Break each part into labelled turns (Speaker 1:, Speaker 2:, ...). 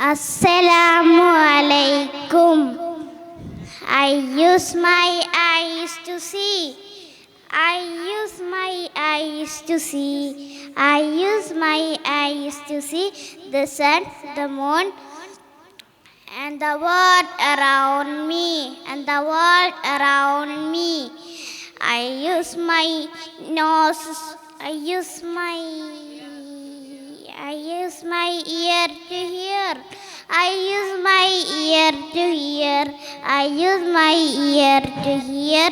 Speaker 1: Assalamu alaikum. I use my eyes to see. I use my eyes to see. I use my eyes to see the sun, the moon, and the world around me, and the world around me. I use my nose. I use my ear to hear. I use my ear to hear. I use my ear to hear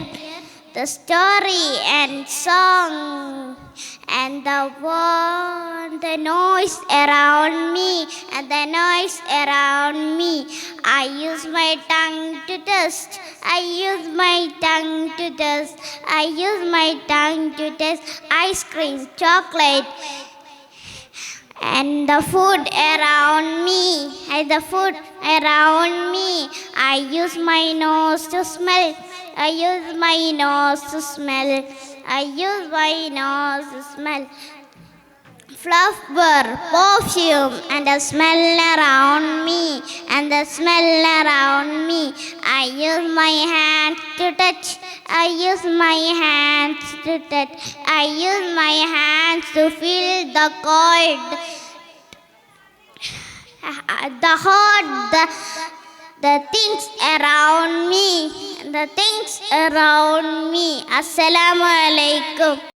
Speaker 1: the story and song and the noise around me and the noise around me. I use my tongue to taste. I use my tongue to taste. I use my tongue to taste ice cream, chocolate, and the food around me, and the food around me. I use my nose to smell. I use my nose to smell. I use my nose to smell flower, perfume, and the smell around me, and the smell around me. I use my hands to touch. I use my hands to touch. I use my hands to feel the cold, the hot, the things around me, the things around me. Assalamu alaikum.